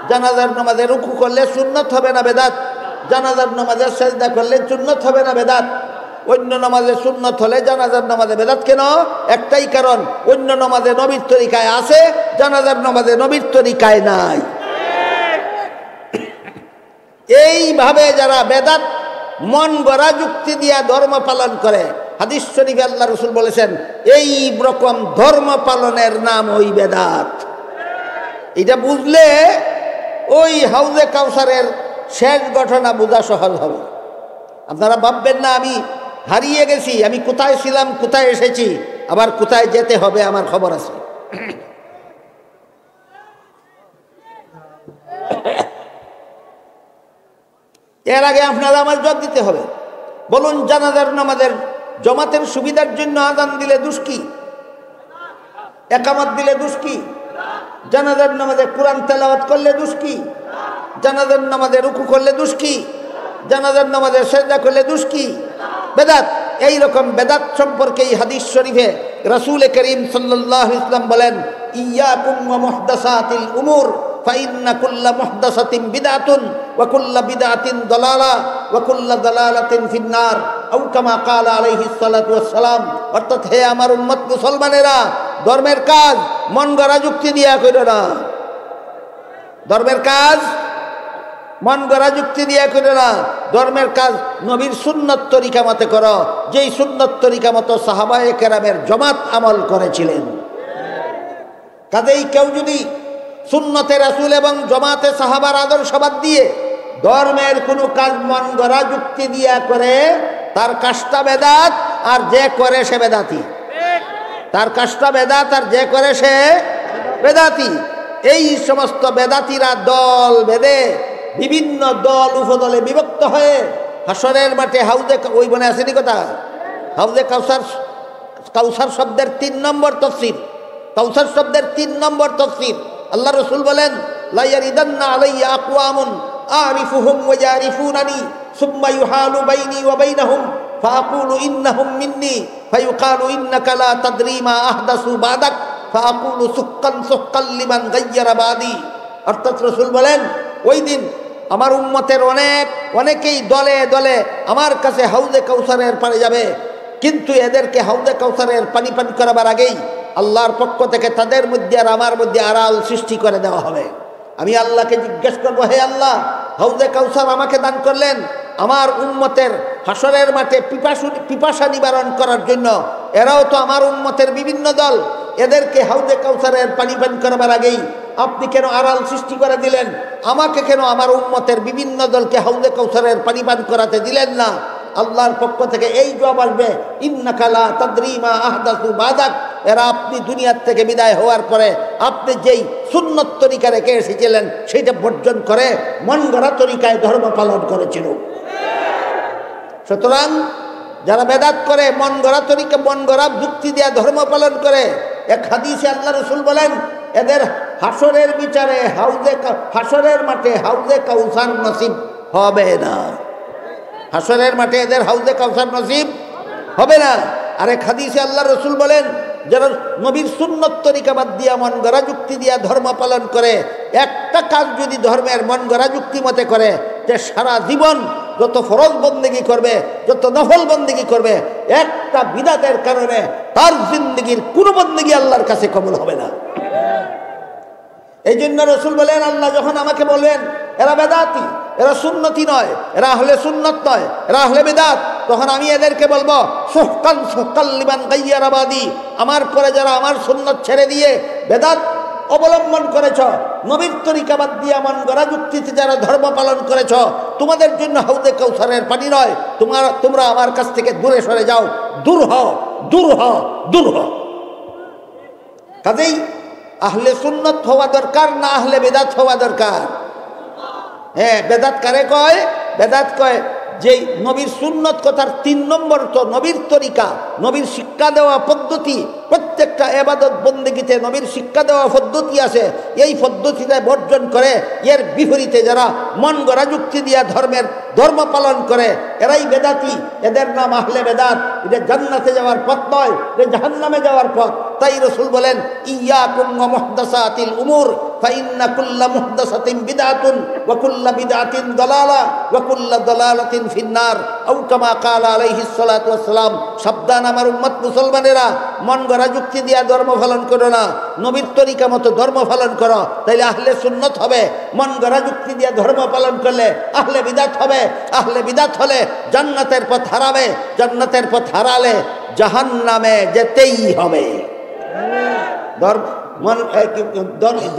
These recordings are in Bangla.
জানাজার নামাজে রুকু করলে সুন্নত হবে না বেদাত? জানাজার নামাজে সেজদা করলে সুন্নত হবে না বেদাত? অন্য নামাজে সুন্নত হলে জানাজার নামাজে বেদাত কেন? একটাই কারণ, অন্য নামাজে নবীর তরিকায় আছে, জানাজার নামাজে নবীর তরিকায় নাই। এইভাবে যারা বেদাত মন গড়া যুক্তি দিয়া ধর্ম পালন করে, হাদিস শরীফে আল্লাহ রাসূল বলেছেন এই রকম ধর্ম পালনের নাম ওই বেদাত। এটা বুঝলে ওই হাউজে কাউসারের শেষ ঘটনা বোঝা সহজ হবে। আপনারা ভাববেন না আমি হারিয়ে গেছি, আমি কোথায় ছিলাম, কোথায় এসেছি, আবার কোথায় যেতে হবে আমার খবর আছে। এর আগে আপনারা আমার জবাব দিতে হবে। বলুন, জানাজার নামাজের জমাতের সুবিধার জন্য আযান দিলে দোষ কি? একামত দিলে দোষ কি? জানাজার নামাজে কোরআন তেলাওয়াত করলে দোষ কি? জানাজার নামাজে রুকু করলে দোষ কি? জানাজার নামাজে সেজদা করলে দোষ কি? বেদাত। এই রকম বেদাত সম্পর্কে এই হাদিস শরীফে রাসূল করিম সাল্লাল্লাহু আলাইহি ওয়াসাল্লাম বলেন, ইয়াকুম ওয়া মুহদাসাতিল উমুর ফাইন্না কুল্লা মুহদাসাতিন বিদআতুন ওয়া কুল্লা বিদআতিন দালালা ওয়া কুল্লা দালালাতিন ফিন্নার, আও কামা ক্বালা আলাইহিস সালাতু ওয়াস সালাম। অর্থাৎ হে আমার উম্মত মুসলমানেরা, ধর্মের কাজ মন গড়া যুক্তি দিয়া কইরো না। ধর্মের কাজ মন গড়া যুক্তি দিয়া কইরো না। ধর্মের কাজ নবীর সুন্নত তরিকা মতে করো, যেই সুন্নত তরিকা মতো সাহাবায়ে কেরামের জমাত আমল করেছিলেন। কাজেই কেউ যদি সুন্নতে রাসূল এবং জমাতে সাহাবার আদর্শ বাদ দিয়ে ধর্মের কোনো কাজ মন গড়া যুক্তি দিয়া করে, তার কাজটা বেদাত, আর যে করে সে বেদাতি। তার কাজটা বেদাত, আর যে করে সে বেদাতি। এই সমস্ত বেদাতিরা দল বেঁধে বিভিন্ন দল উপদলে বিভক্ত হয়ে হাসরের মাঠে হাউজে, ওই বনে আসেনি কথা, হাউজে কাউসার, কাউসার শব্দের ৩ নম্বর তাফসীর, কাউসার শব্দের ৩ নম্বর তাফসীর। আল্লাহ রাসূল বলেন, লা ইয়ারিদান্না আলাইয়া আকওয়ামুন আরিফুহুম ওয়া ইয়ারিফুনানি সুম্মা ইউহালু বাইনি ওয়া বাইনাহুম ফাআকুলু ইন্নাহুম মিন্নি ফায়ুকালু ইন্নাকা লা তাদরি মা আহদাসু বাদাক ফাআকুলু সুক্কান সুক্কান লিমান গায়্যারা বাদি। অর্থাৎ রাসূল বলেন, ওই দিন আমার উম্মতের অনেকেই দলে দলে আমার কাছে হাউজে কাউসারের পাড়ে যাবে, কিন্তু এদেরকে হাউজে কাউসারের পানি পান করাবার আগেই আল্লাহর পক্ষ থেকে তাদের মধ্যে আর আমার মধ্যে আড়াল সৃষ্টি করে দেওয়া হবে। আমি আল্লাহকে জিজ্ঞেস করবো, হে আল্লাহ, হাউজে কাউসার আমাকে দান করলেন আমার উম্মতের হাসরের মাঠে পিপাসা নিবারণ করার জন্য। এরাও তো আমার উম্মতের বিভিন্ন দল, এদেরকে হাউজে কাউসারের পানি পান করাবার আগেই আপনি কেন আড়াল সৃষ্টি করে দিলেন? আমাকে কেন আমার উম্মতের বিভিন্ন দলকে হাউজে কাউসারের পানি পান করাতে দিলেন না? আল্লাহর পক্ষ থেকে এই জবাব আসবে, ইন্নাকা লা তাদরি মা আহদাসু বাদাক। এরা আপনি দুনিয়ার থেকে বিদায় হওয়ার পরে আপনি যেই সুন্নত তরিকা রেখে এসেছিলেন সেইটা বর্জন করে মন গড়া তরিকায় ধর্ম পালন করেছিল। সুতরাং যারা বেদাত করে, মন গড়া তরিকা, মন গড়া যুক্তি দিয়া ধর্ম পালন করে, এক হাদিসে আল্লাহ রাসূল বলেন, এদের হাসরের বিচারে হাসরের মাঠে হাউজে কাউসার নসিব হবে না। হাসরের মাঠে এদের হাউজে কাউসার নসিব হবে না। আর এক হাদিসে আল্লাহ রাসূল বলেন, যারা নবীর সুন্নত তরিকা বাদ দিয়া মন গড়া যুক্তি দিয়া ধর্ম পালন করে, একটা কাজ যদি ধর্মের মন গড়া যুক্তি মতে করে, যে সারা জীবন যত ফরজ বন্দেগি করবে, যত নফল বন্দেগি করবে, একটা বিদাতের কারণে তার জিন্দগির কোনো বন্দেগি আল্লাহর কাছে কবুল হবে না। এই জন্য রাসূল বলেন, আল্লাহ যখন আমাকে বলবেন এরা বেদাতি, এরা সুন্নতি নয়, এরা আহলে সুন্নত নয়, এরা আহলে বেদাত, তখন আমি এদেরকে বলবো, সুহকান সুহকাল লিমান গায়্যারা বাদি। আমার পরে যারা আমার সুন্নত ছেড়ে দিয়ে বেদাত অবলম্বন করেছ, নবীর তরিকা বাদ দিয়ে মন গড়া যুক্তিতে যারা ধর্ম পালন করেছ, তোমাদের জন্য হাউজে কাউসারের পানি নয়। তোমরা আমার কাছ থেকে দূরে সরে যাও, দূর হও, দূর হও, দূর হও। কাজেই আহলে সুন্নত হওয়া দরকার না আহলে বেদাত হওয়া দরকার? হ্যাঁ, বেদাত কারে কয়? বেদাত কয় যেই নবীর সুন্নত কথার ৩ নম্বর তো নবীর তরিকা, নবীর শিক্ষা দেওয়া পদ্ধতি। প্রত্যেকটা ইবাদত বন্দেগীতে নবীর শিক্ষা দেওয়া পদ্ধতি আছে, এই পদ্ধতিতে বর্জন করে এর বিপরীতে যারা মন গড়া যুক্তি দিয়া ধর্ম পালন করে এরাই বেদাতি, এদের নাম আহলে বেদাত। এটা জান্নাতে যাওয়ার পথ নয়, এটা জাহান্নামে যাওয়ার পথ। তাই রাসূল বলেন ইয়াকুম ওয়া মুহদাসাতিল উমুর ফাইন্না কুল্লা মুহদাসাতিন বিদআতুন ওয়া কুল্লা বিদআতিন দালালা ওয়া কুল্লা দালালাতিন ফিন্নার আও কামা ক্বালা আলাইহিস সালাতু ওয়াস সালাম। সাবধান আমার উম্মত মুসলমানেরা, মন গড়া যুক্তি দিয়া ধর্ম পালন করো না, নবীর তরিকা মতো ধর্ম পালন করো, তাইলে আহলে সুন্নত হবে। মন গড়া যুক্তি দিয়া ধর্ম পালন করলে আহলে বিদআত হবে। আহলে বিদআত হলে জান্নাতের পথ হারাবে, জান্নাতের পথ হারালে জাহান্নামে যেতেই হবে।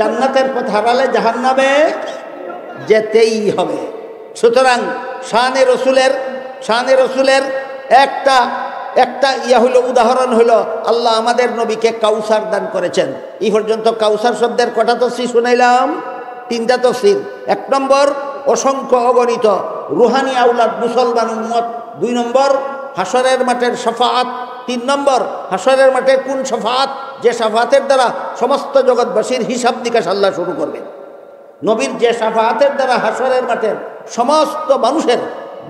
জান্নাতের পথ হারালে জাহান্নামে যেতেই হবে। সুতরাং শানে রসুলের একটা হইল উদাহরণ হইল আল্লাহ আমাদের নবীকে কাউসার দান করেছেন। এই পর্যন্ত কাউসার শব্দের কটা তফসির শুনাইলাম? 3টা তফসির। 1 নম্বর অসংখ্য অগণিত রুহানি আউলাদ মুসলমান উম্মত। 2 নম্বর হাসরের মাঠের শাফাআত। 3 নম্বর হাসরের মাঠে কোন শাফাআত, যে শাফাআতের দ্বারা সমস্ত জগৎবাসীর হিসাব নিকাশ আল্লাহ শুরু করবেন। নবীর যে শাফাআতের দ্বারা হাসরের মাঠের সমস্ত মানুষের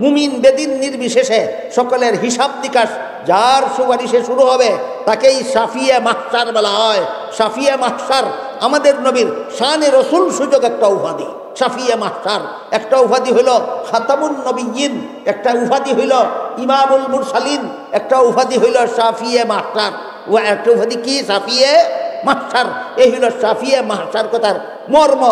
মুমিন বেদিন নির্বিশেষে সকলের হিসাব নিকাশ যার সুপারিশে শুরু হবে তাকেই শাফিয়ে মাহশার বলা হয়। শাফিয়ে মাহশার আমাদের নবীর শানে রসুল সুযোগ একটা উপাধি। শাফিয়ে মাহশার একটা উপাধি হইল খাতামুন নবিয়্যিন, একটা উপাধি হইল ইমামুল মুরসালিন, একটা উপাধি হইল শাফিয়ে মাহশার। ও একটা উপাধি কি? শাফিয়ে মাহশার। এই হইল শাফিয়ে মাহশার কথার মর্ম।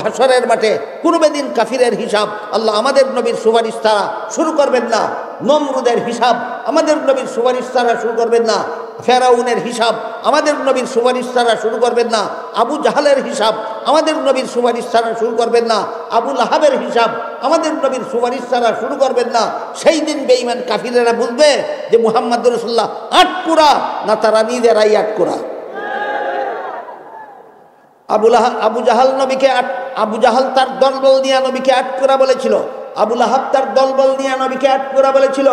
হাসরের মাঠে পূর্বেদিন কাফিরের হিসাব আল্লাহ আমাদের নবীর সুপারিশ ছাড়া শুরু করবেন না। নমরুদের হিসাব আমাদের নবীর সুপারিশ ছাড়া শুরু করবেন না। ফেরাউনের হিসাব আমাদের নবীর সুপারিশ ছাড়া শুরু করবেন না। আবু জাহালের হিসাব আমাদের নবীর সুপারিশ ছাড়া শুরু করবেন না। আবু লাহাবের হিসাব আমাদের নবীর সুপারিশ ছাড়া শুরু করবেন না। সেই দিন বেঈমান কাফিরেরা বুঝবে যে মুহাম্মদ রাসূলুল্লাহ আটকুরা না তারা নিজেরাই আটকুরা। আবু জাহাল তার দলবল নিয়ে নবীকে আটকুরা বলেছিল। আবু লাহাব তার দলবল নিয়ে নবীকে আটকুরা বলেছিল।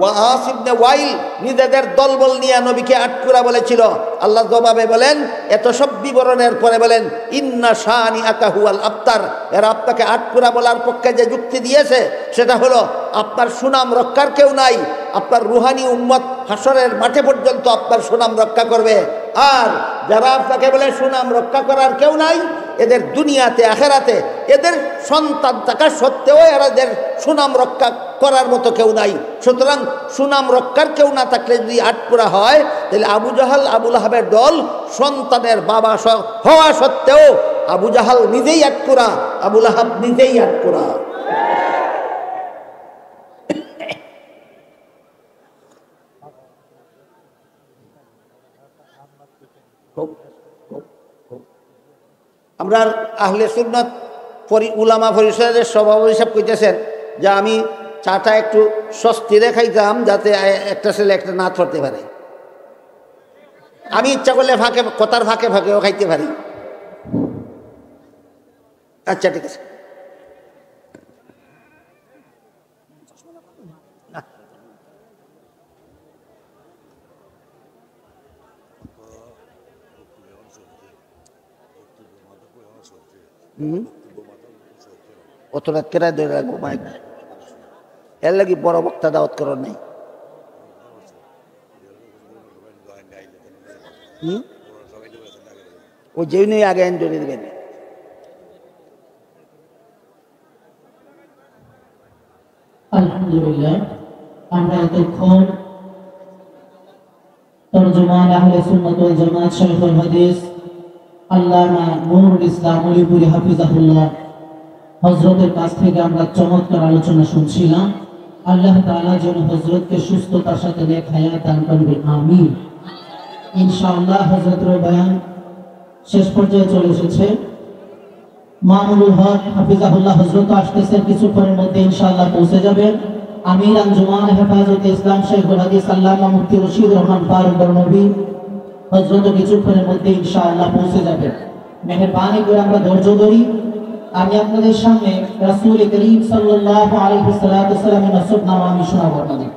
ওয়াস ইবনে ওয়াইল নিজেদের দলবল নিয়ে নবীকে আটকুরা বলেছিল। আল্লাহ জবাবে বলেন, এত সব বিবরণের পরে বলেন ইন্না শানিআকা হুয়াল আবতার। এরা আপনাকে আটকুরা বলার পক্ষে যে যুক্তি দিয়েছে সেটা হলো আপনার সুনাম রক্ষার কেউ নাই। আপনার রুহানি উম্মত হাসরের মাঠে পর্যন্ত আপনার সুনাম রক্ষা করবে। আর যারা আপনাকে বলে সুনাম রক্ষা করার কেউ নাই, এদের দুনিয়াতে আখেরাতে এদের সন্তান থাকা সত্ত্বেও এদের সুনাম রক্ষা করার মতো কেউ নাই। সুতরাং সুনাম রক্ষার কেউ না থাকলে যদি আটকুরা হয়, তাহলে আবু জাহাল আবু লাহাবের দল সন্তানের বাবা হওয়া সত্ত্বেও আবু জাহাল নিজেই আটকুরা, আবু লাহাব নিজেই আটকুরা। আমরা আহলে সুন্নাত উলামা পরিষদের সভাপতি সাহেব কইতেছেন যে আমি চাটা একটু স্বস্তিরে খাইতাম যাতে একটা ছেলে একটা না ধরতে পারে। আমি ইচ্ছা করলে কথার ফাঁকে ফাঁকেও খাইতে পারি। আচ্ছা ঠিক আছে। অত রাত কেরায় ধরে রাখবো মাইক, এর লাগি বড় বক্তা দাওয়াত করার নেই। ও যেই নেই আগে আইন ধরে দেবেন। আলহামদুলিল্লাহ, আমরা এতক্ষণ তরজমান আহলে সুন্নাত ওয়াল জামাত শাইখুল হাদিস আল্লামা নূরুল ইসলাম ওলিপুরি হাফিজাহুল্লাহ হযরতের কাছ থেকে আমরা চমৎকার আলোচনা শুনছিলাম। আল্লাহ তাআলা যেন হযরতকে সুস্থতার সাথে নেক হায়াত দান করবেন, আমিন। ইনশাআল্লাহ হযরতের বয়ান শেষ পর্যায়ে চলে এসেছে। মামুনুল হক হাফিজাহুল্লাহ হযরত আসতেছেন কিছুক্ষণের মধ্যে ইনশাআল্লাহ পৌঁছে যাবেন। আমির আঞ্জুমান হেফাজতে ইসলাম শাইখুল হাদিস আল্লামা মুফতি রশিদ রহমান ফারুক বরনবী হযরত কিছুক্ষণের মধ্যে ইনশাআল্লাহ পৌঁছে যাবেন। মেহেরবানি করে আমরা ধৈর্য ধরি। আমি আপনাদের সামনে রাসূল করিম সাল্লাল্লাহু আলাইহি ওয়াসাল্লামের নসব নামা আমি শোনাবো আপনাদের।